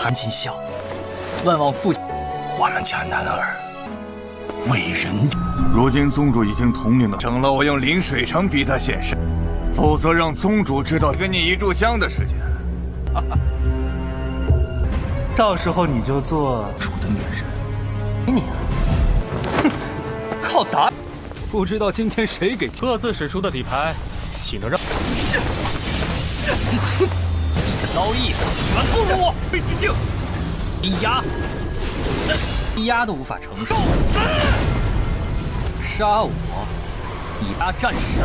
韩锦孝，万望父亲，我们家男儿为人。如今宗主已经统领了，省了我用临水城逼他现身，否则让宗主知道跟你一炷香的事情。到时候你就做主的女人。给你啊！哼，靠打！不知道今天谁给各自使出的底牌，岂能让？你的刀意远不如我。被击境，一压，一压都无法承受。杀我，以压战神。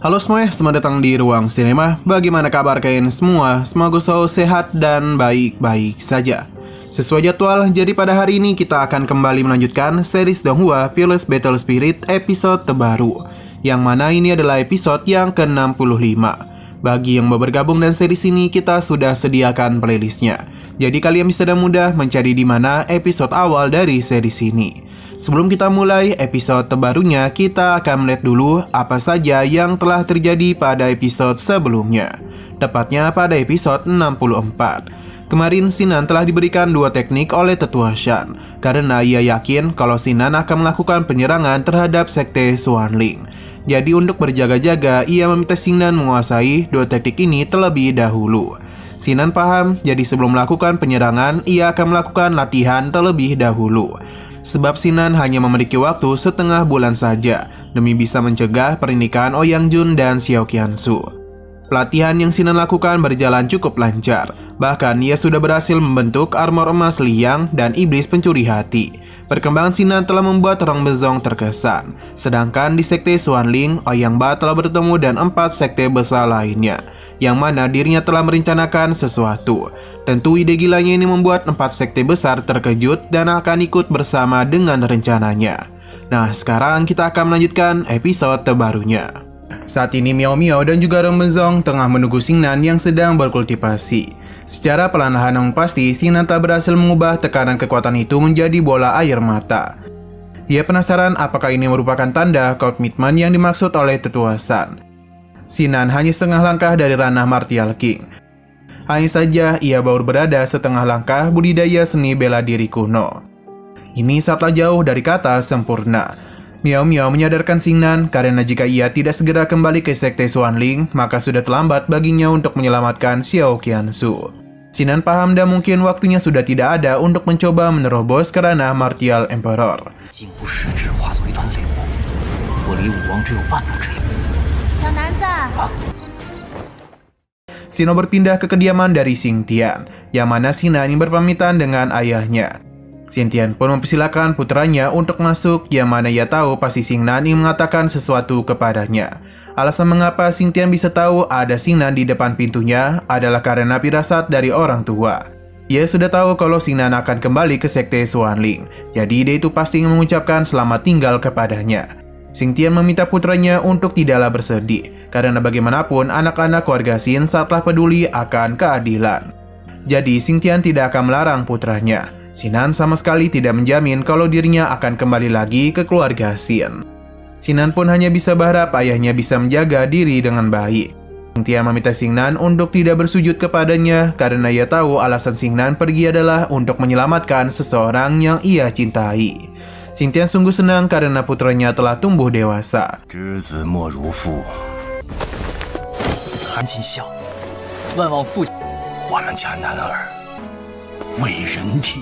Halo semuanya, selamat datang di Ruang Sinema. Bagaimana kabar kalian semua? Semoga selalu sehat dan baik-baik saja. Sesuai jadwal, jadi pada hari ini kita akan kembali melanjutkan series Donghua Fearless Battle Spirit episode terbaru, yang mana ini adalah episode yang ke-65. Bagi yang mau bergabung dan series ini, kita sudah sediakan playlistnya. Jadi kalian bisa dengan mudah mencari di mana episode awal dari series ini. Sebelum kita mulai episode terbarunya, kita akan melihat dulu apa saja yang telah terjadi pada episode sebelumnya. Tepatnya pada episode 64. Kemarin Sinan telah diberikan 2 teknik oleh Tetua Shan, karena ia yakin kalau Sinan akan melakukan penyerangan terhadap sekte Xuanling. Jadi untuk berjaga-jaga, ia meminta Sinan menguasai 2 teknik ini terlebih dahulu. Sinan paham, jadi sebelum melakukan penyerangan, ia akan melakukan latihan terlebih dahulu. Sebab Sinan hanya memiliki waktu setengah bulan saja demi bisa mencegah pernikahan Ouyang Jun dan Xiao Qiansu. Pelatihan yang Sinan lakukan berjalan cukup lancar. Bahkan ia sudah berhasil membentuk armor emas Liang dan iblis pencuri hati. Perkembangan Sinan telah membuat Rong Bezong terkesan. Sedangkan di sekte Xuanling, Ouyang Ba telah bertemu dan 4 sekte besar lainnya, yang mana dirinya telah merencanakan sesuatu. Tentu ide gilanya ini membuat 4 sekte besar terkejut dan akan ikut bersama dengan rencananya. Nah, sekarang kita akan melanjutkan episode terbarunya. Saat ini Miao Miao dan juga Rong Bezong tengah menunggu Xingnan yang sedang berkultivasi. Secara perlahan namun pasti, Xingnan tak berhasil mengubah tekanan kekuatan itu menjadi bola air mata. Ia penasaran apakah ini merupakan tanda komitmen yang dimaksud oleh Tetua Shan. Xingnan hanya setengah langkah dari ranah Martial King. Hanya saja ia baru berada setengah langkah budidaya seni bela diri kuno. Ini sangatlah jauh dari kata sempurna. Miao Miao menyadarkan Xingnan karena jika ia tidak segera kembali ke sekte Xuanling, maka sudah terlambat baginya untuk menyelamatkan Xiao Qiansu. Xingnan paham dan mungkin waktunya sudah tidak ada untuk mencoba menerobos ke ranah Martial Emperor. Sino berpindah ke kediaman dari Xingtian, yang mana Xingnan ingin berpamitan dengan ayahnya. Xingtian pun mempersilakan putranya untuk masuk, yang mana ia tahu pasti Xingnan ingin mengatakan sesuatu kepadanya. Alasan mengapa Xingtian bisa tahu ada Xingnan di depan pintunya adalah karena firasat dari orang tua. Ia sudah tahu kalau Xingnan akan kembali ke sekte Xuanling, jadi dia itu pasti ingin mengucapkan selamat tinggal kepadanya. Xingtian meminta putranya untuk tidaklah bersedih, karena bagaimanapun anak-anak keluarga Xin sangatlah peduli akan keadilan. Jadi Xingtian tidak akan melarang putranya. Sinan sama sekali tidak menjamin kalau dirinya akan kembali lagi ke keluarga Xin. Sinan pun hanya bisa berharap ayahnya bisa menjaga diri dengan baik. Xingtian meminta Xingnan untuk tidak bersujud kepadanya karena ia tahu alasan Xingnan pergi adalah untuk menyelamatkan seseorang yang ia cintai. Xingtian sungguh senang karena putranya telah tumbuh dewasa.韩锦孝，万望父亲，我们家男儿为人体。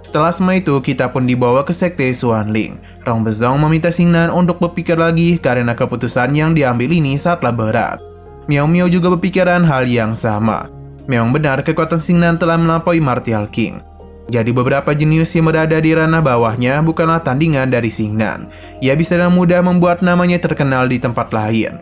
Setelah semua itu, kita pun dibawa ke sekte Xuanling. Rong Bezong meminta Xingnan untuk berpikir lagi karena keputusan yang diambil ini sangatlah berat. Miao Miao juga berpikiran hal yang sama. Memang benar kekuatan Xingnan telah melampaui Martial King. Jadi beberapa jenius yang berada di ranah bawahnya bukanlah tandingan dari Xingnan. Ia bisa dengan mudah membuat namanya terkenal di tempat lain.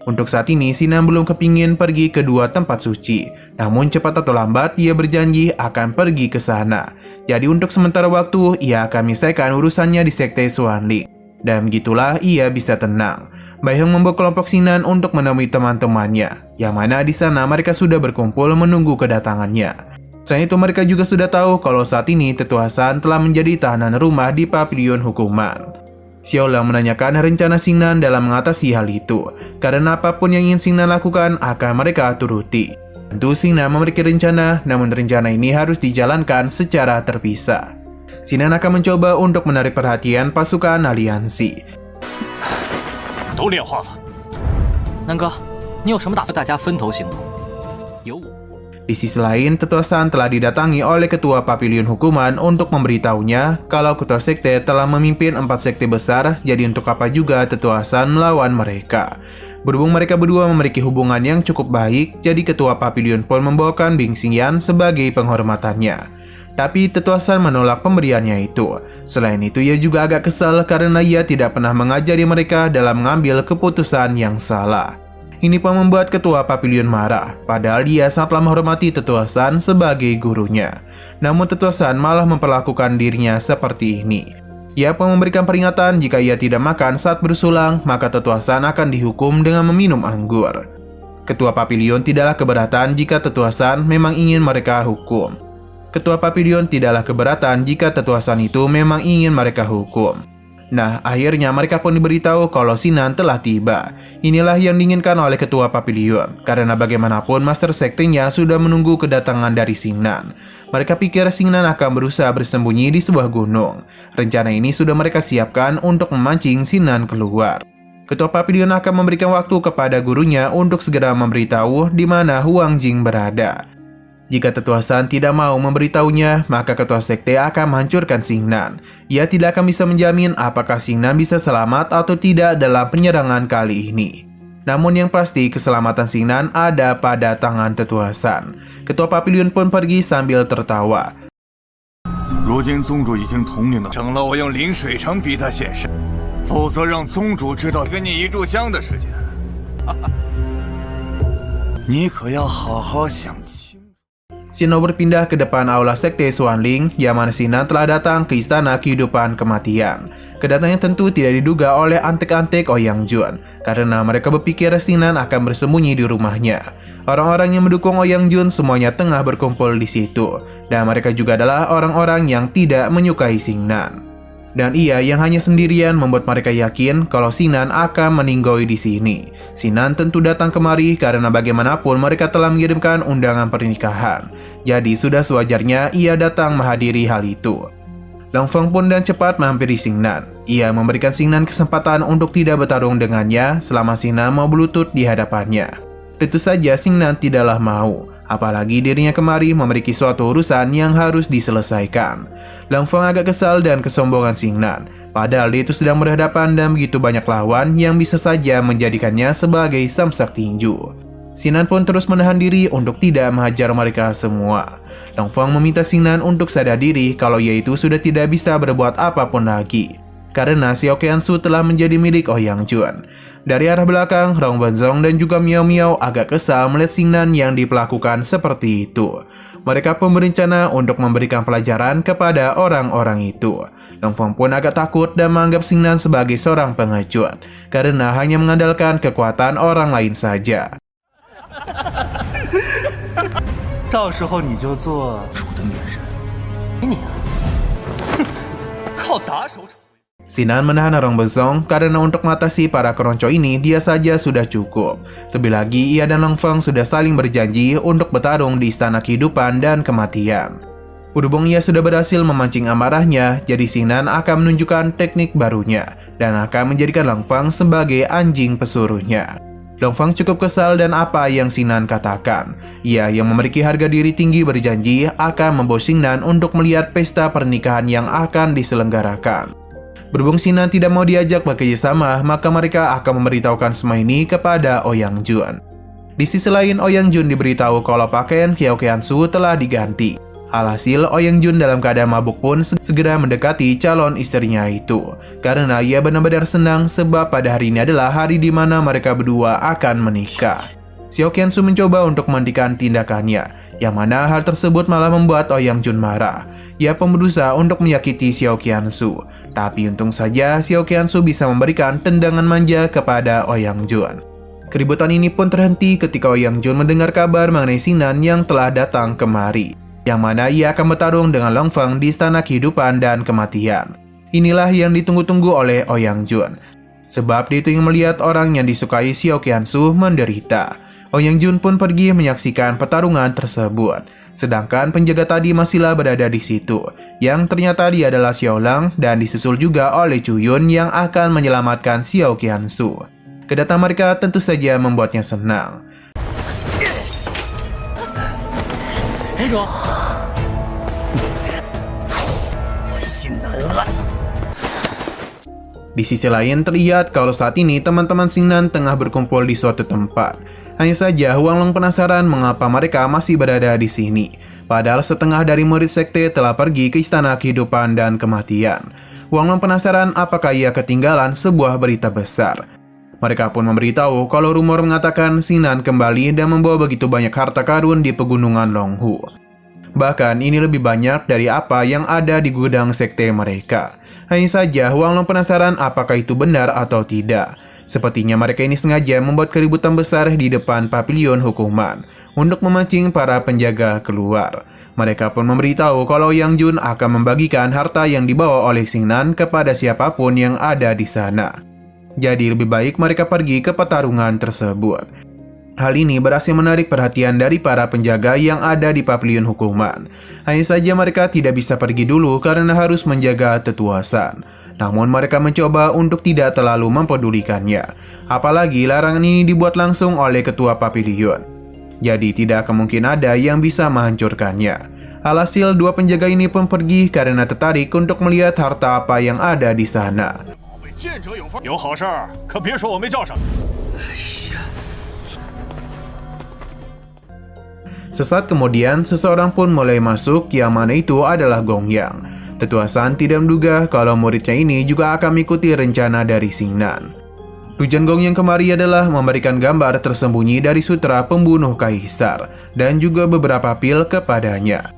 Untuk saat ini, Xingnan belum kepingin pergi ke 2 tempat suci. Namun cepat atau lambat, ia berjanji akan pergi ke sana. Jadi untuk sementara waktu, ia akan menyelesaikan urusannya di sekte Xuanling. Dan begitulah ia bisa tenang. Baihong membawa kelompok Xingnan untuk menemui teman-temannya, yang mana di sana mereka sudah berkumpul menunggu kedatangannya. Selain itu mereka juga sudah tahu kalau saat ini Tetua Shan telah menjadi tahanan rumah di pavilion hukuman. Xiao Lang menanyakan rencana Xingnan dalam mengatasi hal itu, karena apapun yang ingin Xingnan lakukan akan mereka turuti. Tentu Xingnan memiliki rencana, namun rencana ini harus dijalankan secara terpisah. Xingnan akan mencoba untuk menarik perhatian pasukan aliansi. 都炼化了。南哥，你有什么打算？大家分头行动，有我。 Di sisi lain, Tetua Shan telah didatangi oleh Ketua Papiliun Hukuman untuk memberitahunya kalau Ketua Sekte telah memimpin 4 sekte besar, jadi untuk apa juga Tetua Shan melawan mereka. Berhubung mereka berdua memiliki hubungan yang cukup baik, jadi Ketua Papiliun pun membawakan Bing Xingyan sebagai penghormatannya. Tapi Tetua Shan menolak pemberiannya itu. Selain itu, ia juga agak kesal karena ia tidak pernah mengajari mereka dalam mengambil keputusan yang salah. Ini pun membuat Ketua Papiliun marah, padahal dia sangatlah menghormati Tetua Shan sebagai gurunya. Namun Tetua Shan malah memperlakukan dirinya seperti ini. Ia pun memberikan peringatan jika ia tidak makan saat bersulang, maka Tetua Shan akan dihukum dengan meminum anggur. Ketua Papiliun tidaklah keberatan jika Tetua Shan memang ingin mereka hukum. Ketua Papiliun tidaklah keberatan jika Tetua Shan itu memang ingin mereka hukum. Nah, akhirnya mereka pun diberitahu kalau Xingnan telah tiba. Inilah yang diinginkan oleh Ketua Papiliun, karena bagaimanapun Master Sektenya sudah menunggu kedatangan dari Xingnan. Mereka pikir Xingnan akan berusaha bersembunyi di sebuah gunung. Rencana ini sudah mereka siapkan untuk memancing Xingnan keluar. Ketua Papiliun akan memberikan waktu kepada gurunya untuk segera memberitahu di mana Huang Jing berada. Jika Tetua Shan tidak mau memberitahunya, maka Ketua Sekte akan menghancurkan Xingnan. Ia tidak akan bisa menjamin apakah Xingnan bisa selamat atau tidak dalam penyerangan kali ini. Namun yang pasti, keselamatan Xingnan ada pada tangan Tetua Shan. Ketua Papiliun pun pergi sambil tertawa. 如今宗主已经统领了，成了我用临水城逼他现身，否则让宗主知道跟你一炷香的事情，你可要好好想清。 Xino berpindah ke depan aula sekte Xuanling, yang mana Xingnan telah datang ke istana kehidupan kematian. Kedatangannya tentu tidak diduga oleh antek-antek Ouyang Jun, karena mereka berpikir Xingnan akan bersembunyi di rumahnya. Orang-orang yang mendukung Ouyang Jun semuanya tengah berkumpul di situ, dan mereka juga adalah orang-orang yang tidak menyukai Xingnan. Dan ia yang hanya sendirian membuat mereka yakin kalau Xingnan akan meninggoy di sini. Xingnan tentu datang kemari karena bagaimanapun mereka telah mengirimkan undangan pernikahan. Jadi sudah sewajarnya ia datang menghadiri hal itu. Long Feng pun dan cepat menghampiri Xingnan. Ia memberikan Xingnan kesempatan untuk tidak bertarung dengannya selama Xingnan mau berlutut di hadapannya. Tentu saja Xingnan tidaklah mau. Apalagi dirinya kemari memiliki suatu urusan yang harus diselesaikan. Long Feng agak kesal dan kesombongan Xingnan. Padahal dia itu sedang berhadapan dan begitu banyak lawan yang bisa saja menjadikannya sebagai samsak tinju. Xingnan pun terus menahan diri untuk tidak menghajar mereka semua. Long Feng meminta Xingnan untuk sadar diri kalau ia itu sudah tidak bisa berbuat apapun lagi. Karena Xiao Qiansu telah menjadi milik Ouyang Jun. Dari arah belakang, Rong Benzong dan juga Miao Miao agak kesal melihat Xingnan yang diperlakukan seperti itu. Mereka pun berencana untuk memberikan pelajaran kepada orang-orang itu. Long Feng pun agak takut dan menganggap Xingnan sebagai seorang pengecut, karena hanya mengandalkan kekuatan orang lain saja. 到时候你就做主的女人，给你啊！哼，靠打手掌。 Xingnan menahan Rong Benzong karena untuk mengatasi para keronco ini dia saja sudah cukup. Terlebih lagi ia dan Long Feng sudah saling berjanji untuk bertarung di istana kehidupan dan kematian. Berhubung ia sudah berhasil memancing amarahnya, jadi Xingnan akan menunjukkan teknik barunya dan akan menjadikan Long Feng sebagai anjing pesuruhnya. Long Feng cukup kesal dan apa yang Xingnan katakan. Ia yang memiliki harga diri tinggi berjanji akan membawa Xingnan untuk melihat pesta pernikahan yang akan diselenggarakan. Berhubung Xingnan tidak mau diajak bekerjasama, maka mereka akan memberitahukan semua ini kepada Ouyang Jun. Di sisi lain, Ouyang Jun diberitahu kalau pakaian Xiao Qiansu telah diganti. Alhasil, Ouyang Jun dalam keadaan mabuk pun segera mendekati calon istrinya itu. Karena ia benar-benar senang sebab pada hari ini adalah hari di mana mereka berdua akan menikah. Xiao Qiansu mencoba untuk menghentikan tindakannya, yang mana hal tersebut malah membuat Ouyang Jun marah. Ia pun berusaha untuk menyakiti Xiao Qiansu, tapi untung saja Xiao Qiansu bisa memberikan tendangan manja kepada Ouyang Jun. Keributan ini pun terhenti ketika Ouyang Jun mendengar kabar mengenai Xingnan yang telah datang kemari, yang mana ia akan bertarung dengan Long Feng di istana kehidupan dan kematian. Inilah yang ditunggu-tunggu oleh Ouyang Jun. Sebab dia itu ingin melihat orang yang disukai Xiao Qiansu menderita. Ouyang Jun pun pergi menyaksikan pertarungan tersebut. Sedangkan penjaga tadi masihlah berada di situ, yang ternyata dia adalah Xiao Lang dan disusul juga oleh Chu Yun yang akan menyelamatkan Xiao Qiansu. Kedatangan mereka tentu saja membuatnya senang. Di sisi lain terlihat kalau saat ini teman-teman Xingnan tengah berkumpul di suatu tempat. Hanya saja Huang Long penasaran mengapa mereka masih berada di sini. Padahal setengah dari murid sekte telah pergi ke istana kehidupan dan kematian. Huang Long penasaran apakah ia ketinggalan sebuah berita besar. Mereka pun memberitahu kalau rumor mengatakan Xingnan kembali dan membawa begitu banyak harta karun di pegunungan Longhu. Bahkan ini lebih banyak dari apa yang ada di gudang sekte mereka. Hanya saja Huang Long penasaran apakah itu benar atau tidak. Sepertinya mereka ini sengaja membuat keributan besar di depan pavilion hukuman untuk memancing para penjaga keluar. Mereka pun memberitahu kalau Yang Jun akan membagikan harta yang dibawa oleh Xingnan kepada siapapun yang ada di sana. Jadi lebih baik mereka pergi ke pertarungan tersebut. Hal ini berhasil menarik perhatian dari para penjaga yang ada di pavilion hukuman. Hanya saja mereka tidak bisa pergi dulu karena harus menjaga tetuasan. Namun mereka mencoba untuk tidak terlalu mempedulikannya. Apalagi larangan ini dibuat langsung oleh ketua pavilion. Jadi tidak kemungkinan ada yang bisa menghancurkannya. Alhasil dua penjaga ini pun pergi karena tertarik untuk melihat harta apa yang ada di sana. Sesaat kemudian, seseorang pun mulai masuk yang mana itu adalah Gong Yang. Tetua San tidak menduga kalau muridnya ini juga akan mengikuti rencana dari Xingnan. Tujuan Gong Yang kemari adalah memberikan gambar tersembunyi dari sutra pembunuh kaisar dan juga beberapa pil kepadanya.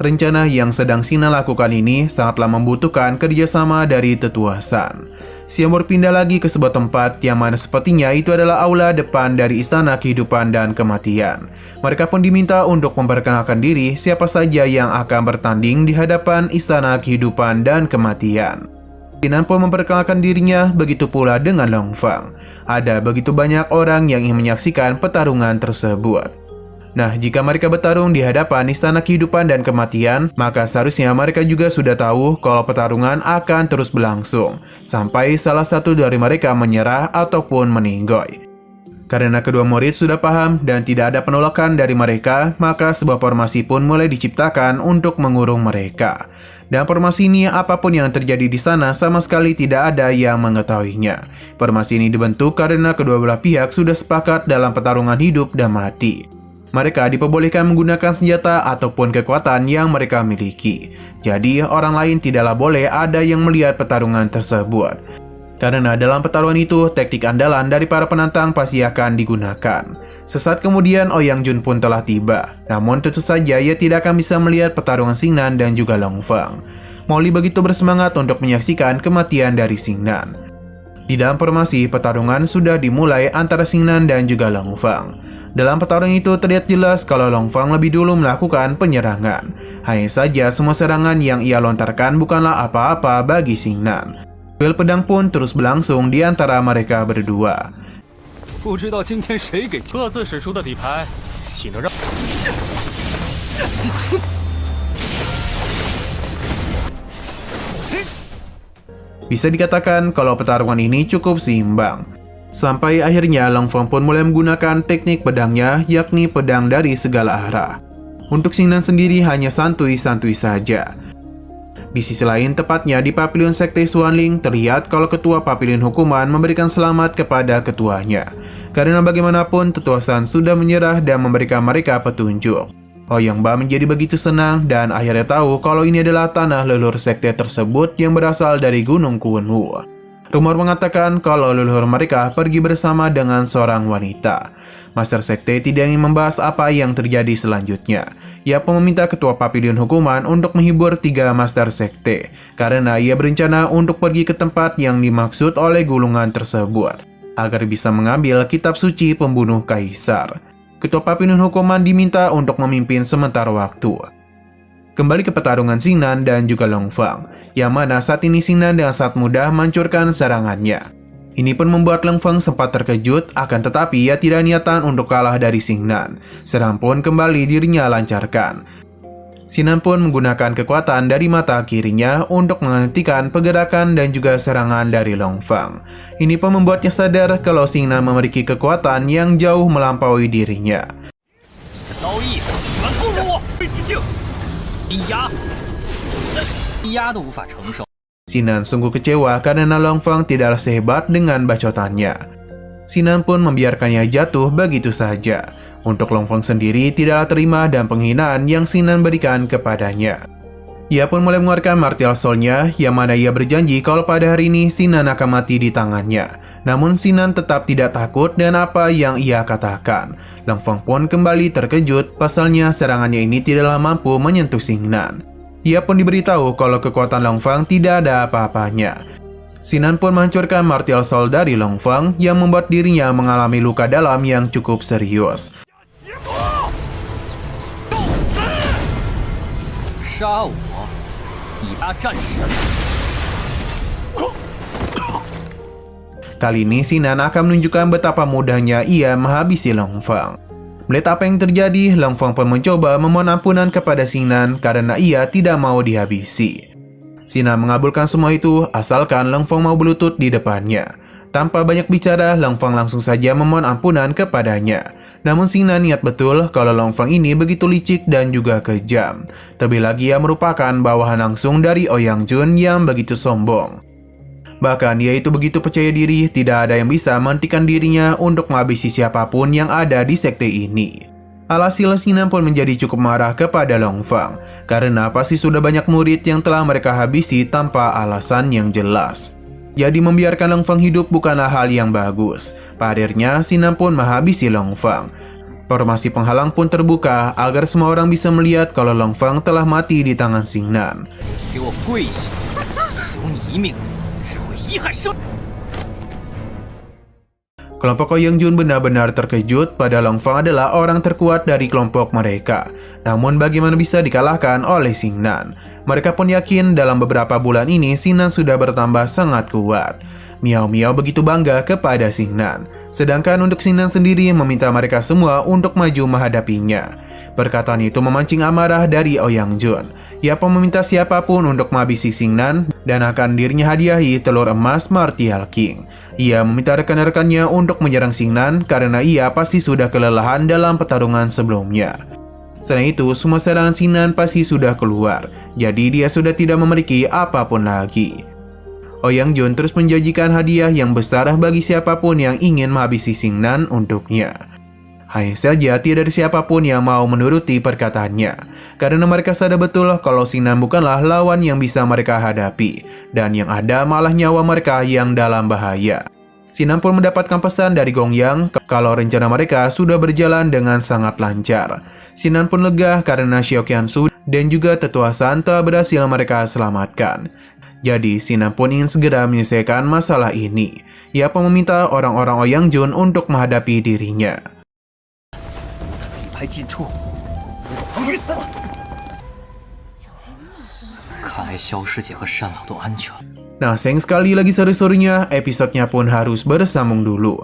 Rencana yang sedang Xingnan lakukan ini sangatlah membutuhkan kerjasama dari Tetua San. Xiao berpindah lagi ke sebuah tempat yang mana sepertinya itu adalah aula depan dari istana kehidupan dan kematian. Mereka pun diminta untuk memperkenalkan diri siapa saja yang akan bertanding di hadapan istana kehidupan dan kematian. Xingnan pun memperkenalkan dirinya, begitu pula dengan Long Fang. Ada begitu banyak orang yang ingin menyaksikan pertarungan tersebut. Nah, jika mereka bertarung di hadapan istana kehidupan dan kematian, maka seharusnya mereka juga sudah tahu kalau pertarungan akan terus berlangsung, sampai salah satu dari mereka menyerah ataupun meninggoy. Karena kedua murid sudah paham dan tidak ada penolakan dari mereka, maka sebuah formasi pun mulai diciptakan untuk mengurung mereka. Dan formasi ini apapun yang terjadi di sana sama sekali tidak ada yang mengetahuinya. Formasi ini dibentuk karena kedua belah pihak sudah sepakat dalam pertarungan hidup dan mati. Mereka diperbolehkan menggunakan senjata ataupun kekuatan yang mereka miliki. Jadi orang lain tidaklah boleh ada yang melihat pertarungan tersebut. Karena dalam pertarungan itu, teknik andalan dari para penantang pasti akan digunakan. Sesaat kemudian Ouyang Jun pun telah tiba. Namun tentu saja ia tidak akan bisa melihat pertarungan Xingnan dan juga Long Fang. Molly begitu bersemangat untuk menyaksikan kematian dari Xingnan. Di dalam formasi, pertarungan sudah dimulai antara Xingnan dan juga Long Fang. Dalam pertarungan itu terlihat jelas kalau Long Fang lebih dulu melakukan penyerangan. Hanya saja semua serangan yang ia lontarkan bukanlah apa-apa bagi Xingnan. Duel pedang pun terus berlangsung di antara mereka berdua. Bisa dikatakan kalau pertarungan ini cukup seimbang. Sampai akhirnya Long Fang pun mulai menggunakan teknik pedangnya, yakni pedang dari segala arah. Untuk Xingnan sendiri hanya santuy-santuy saja. Di sisi lain, tepatnya di pavilion sekte Xuanling, terlihat kalau ketua pavilion hukuman memberikan selamat kepada ketuanya. Karena bagaimanapun, Tetua San sudah menyerah dan memberikan mereka petunjuk. Ouyang Ba menjadi begitu senang dan akhirnya tahu kalau ini adalah tanah leluhur sekte tersebut yang berasal dari Gunung Kunwu. Rumor mengatakan kalau leluhur mereka pergi bersama dengan seorang wanita. Master Sekte tidak ingin membahas apa yang terjadi selanjutnya. Ia pun meminta ketua pavilion hukuman untuk menghibur 3 Master Sekte, karena ia berencana untuk pergi ke tempat yang dimaksud oleh gulungan tersebut, agar bisa mengambil kitab suci pembunuh kaisar. Ketua pavilion hukuman diminta untuk memimpin sementara waktu. Kembali ke pertarungan Xingnan dan juga Long Fang, yang mana saat ini Xingnan dengan sangat mudah menghancurkan serangannya. Ini pun membuat Long Feng sempat terkejut, akan tetapi ia tidak niatan untuk kalah dari Xingnan. Serang pun kembali dirinya lancarkan. Xingnan pun menggunakan kekuatan dari mata kirinya untuk menghentikan pergerakan dan juga serangan dari Long Feng. Ini pun membuatnya sadar kalau Xingnan memiliki kekuatan yang jauh melampaui dirinya. Xingnan sungguh kecewa karena Long Feng tidaklah sehebat dengan bacotannya. Xingnan pun membiarkannya jatuh begitu saja. Untuk Long Feng sendiri tidaklah terima dan penghinaan yang Xingnan berikan kepadanya. Ia pun mulai mengeluarkan martial soul-nya, yang mana ia berjanji kalau pada hari ini Xingnan akan mati di tangannya. Namun Xingnan tetap tidak takut dengan apa yang ia katakan. Long Feng pun kembali terkejut, pasalnya serangannya ini tidaklah mampu menyentuh Xingnan. Ia pun diberitahu kalau kekuatan Long Feng tidak ada apa-apanya. Xingnan pun menghancurkan martial soul dari Long Feng yang membuat dirinya mengalami luka dalam yang cukup serius. Kali ini Xingnan akan menunjukkan betapa mudahnya ia menghabisi Long Feng. Melihat apa yang terjadi, Long Feng pun mencoba memohon ampunan kepada Xingnan karena ia tidak mau dihabisi. Xingnan mengabulkan semua itu asalkan Long Feng mau berlutut di depannya. Tanpa banyak bicara, Long Feng langsung saja memohon ampunan kepadanya. Namun Xingnan niat betul kalau Long Feng ini begitu licik dan juga kejam. Terlebih lagi ia merupakan bawahan langsung dari Ouyang Jun yang begitu sombong. Bahkan ia itu begitu percaya diri, tidak ada yang bisa menghentikan dirinya untuk menghabisi siapapun yang ada di sekte ini. Alhasil Xingnan pun menjadi cukup marah kepada Long Feng, karena pasti sudah banyak murid yang telah mereka habisi tanpa alasan yang jelas. Jadi membiarkan Long Feng hidup bukanlah hal yang bagus. Pada akhirnya Xingnan pun menghabisi Long Feng. Formasi penghalang pun terbuka agar semua orang bisa melihat kalau Long Feng telah mati di tangan Xingnan. Kelompok Ouyang Jun benar-benar terkejut pada Long Feng adalah orang terkuat dari kelompok mereka. Namun bagaimana bisa dikalahkan oleh Xingnan? Mereka pun yakin dalam beberapa bulan ini Xingnan sudah bertambah sangat kuat. Miao Miao begitu bangga kepada Xingnan. Sedangkan untuk Xingnan sendiri meminta mereka semua untuk maju menghadapinya. Perkataan itu memancing amarah dari Ouyang Jun. Ia pun meminta siapapun untuk menghabisi Xingnan dan akan dirinya hadiahi telur emas Martial King. Ia meminta rekan-rekannya untuk menyerang Xingnan karena ia pasti sudah kelelahan dalam pertarungan sebelumnya. Selain itu, semua serangan Xingnan pasti sudah keluar, jadi dia sudah tidak memiliki apapun lagi. Ouyang Jun terus menjanjikan hadiah yang besar bagi siapapun yang ingin menghabisi Xingnan untuknya. Hanya saja tidak ada siapapun yang mau menuruti perkataannya, karena mereka sadar betul kalau Xingnan bukanlah lawan yang bisa mereka hadapi, dan yang ada malah nyawa mereka yang dalam bahaya. Xingnan pun mendapatkan pesan dari Gong Yang kalau rencana mereka sudah berjalan dengan sangat lancar. Xingnan pun lega karena Xiao Qiansu dan juga Tetua Shan telah berhasil mereka selamatkan. Jadi Xingnan pun ingin segera menyelesaikan masalah ini. Ia pun meminta orang-orang Ouyang Jun untuk menghadapi dirinya. Nah, sayang sekali lagi seru-serunya, episodenya pun harus bersambung dulu.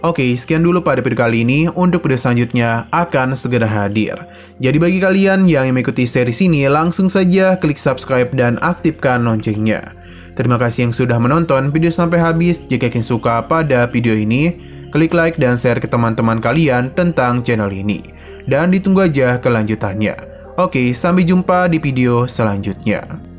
Oke, sekian dulu pada video kali ini. Untuk video selanjutnya akan segera hadir. Jadi bagi kalian yang mengikuti series ini, langsung saja klik subscribe dan aktifkan loncengnya. Terima kasih yang sudah menonton video sampai habis. Jika kalian suka pada video ini, klik like dan share ke teman-teman kalian tentang channel ini. Dan ditunggu aja kelanjutannya. Oke, sampai jumpa di video selanjutnya.